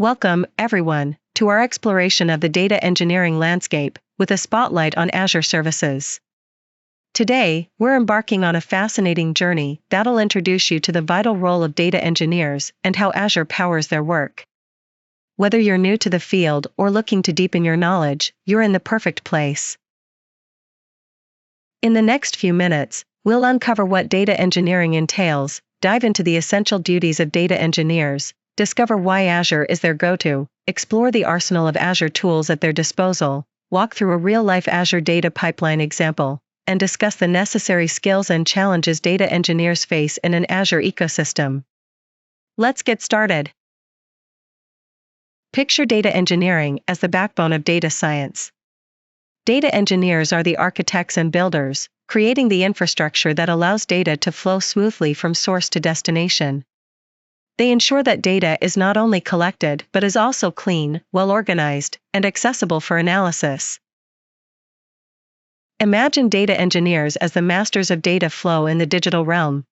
Welcome, everyone, to our exploration of the data engineering landscape, with a spotlight on Azure services. Today, we're embarking on a fascinating journey that'll introduce you to the vital role of data engineers and how Azure powers their work. Whether you're new to the field or looking to deepen your knowledge, you're in the perfect place. In the next few minutes, we'll uncover what data engineering entails, dive into the essential duties of data engineers, discover why Azure is their go-to, explore the arsenal of Azure tools at their disposal, walk through a real-life Azure data pipeline example, and discuss the necessary skills and challenges data engineers face in an Azure ecosystem. Let's get started. Picture data engineering as the backbone of data science. Data engineers are the architects and builders, creating the infrastructure that allows data to flow smoothly from source to destination. They ensure that data is not only collected but is also clean, well-organized, and accessible for analysis. Imagine data engineers as the masters of data flow in the digital realm.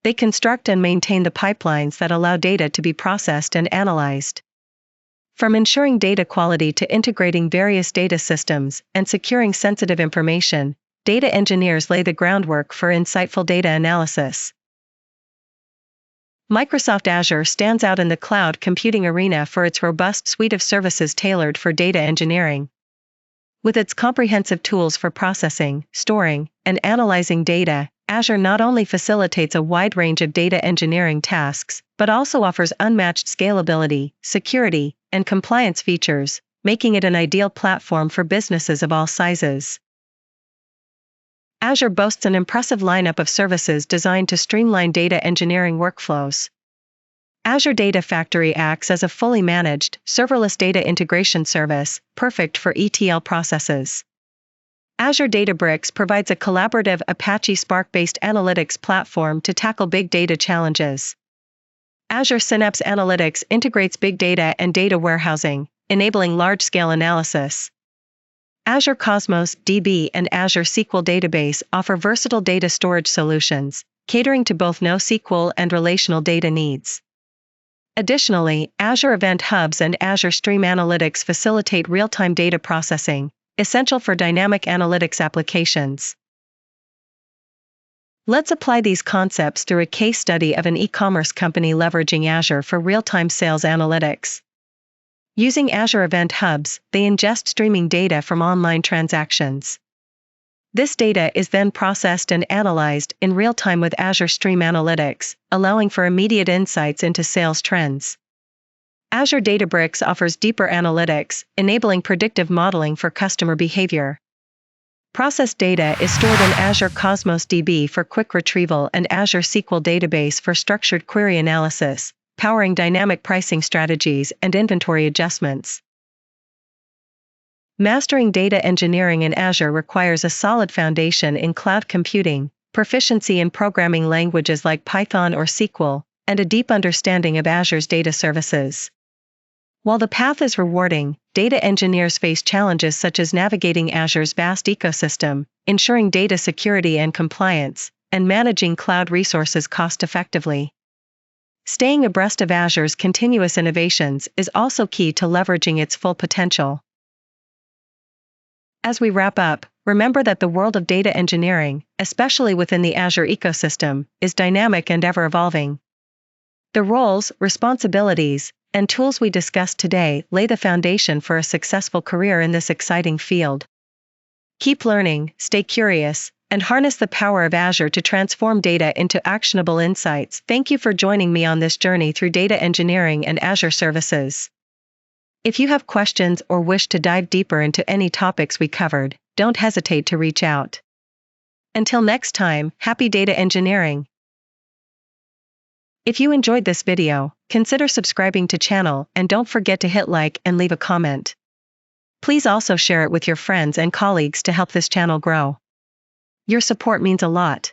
They construct and maintain the pipelines that allow data to be processed and analyzed. From ensuring data quality to integrating various data systems and securing sensitive information, data engineers lay the groundwork for insightful data analysis. Microsoft Azure stands out in the cloud computing arena for its robust suite of services tailored for data engineering. With its comprehensive tools for processing, storing, and analyzing data, Azure not only facilitates a wide range of data engineering tasks, but also offers unmatched scalability, security, and compliance features, making it an ideal platform for businesses of all sizes. Azure boasts an impressive lineup of services designed to streamline data engineering workflows. Azure Data Factory acts as a fully managed, serverless data integration service, perfect for ETL processes. Azure Databricks provides a collaborative Apache Spark-based analytics platform to tackle big data challenges. Azure Synapse Analytics integrates big data and data warehousing, enabling large-scale analysis. Azure Cosmos DB and Azure SQL Database offer versatile data storage solutions, catering to both NoSQL and relational data needs. Additionally, Azure Event Hubs and Azure Stream Analytics facilitate real-time data processing, essential for dynamic analytics applications. Let's apply these concepts through a case study of an e-commerce company leveraging Azure for real-time sales analytics. Using Azure Event Hubs, they ingest streaming data from online transactions. This data is then processed and analyzed in real time with Azure Stream Analytics, allowing for immediate insights into sales trends. Azure Databricks offers deeper analytics, enabling predictive modeling for customer behavior. Processed data is stored in Azure Cosmos DB for quick retrieval and Azure SQL Database for structured query analysis, powering dynamic pricing strategies and inventory adjustments. Mastering data engineering in Azure requires a solid foundation in cloud computing, proficiency in programming languages like Python or SQL, and a deep understanding of Azure's data services. While the path is rewarding, data engineers face challenges such as navigating Azure's vast ecosystem, ensuring data security and compliance, and managing cloud resources cost-effectively. Staying abreast of Azure's continuous innovations is also key to leveraging its full potential. As we wrap up, remember that the world of data engineering, especially within the Azure ecosystem, is dynamic and ever-evolving. The roles, responsibilities, and tools we discussed today lay the foundation for a successful career in this exciting field. Keep learning, stay curious, and harness the power of Azure to transform data into actionable insights. Thank you for joining me on this journey through data engineering and Azure services. If you have questions or wish to dive deeper into any topics we covered, don't hesitate to reach out. Until next time, happy data engineering! If you enjoyed this video, consider subscribing to the channel and don't forget to hit like and leave a comment. Please also share it with your friends and colleagues to help this channel grow. Your support means a lot.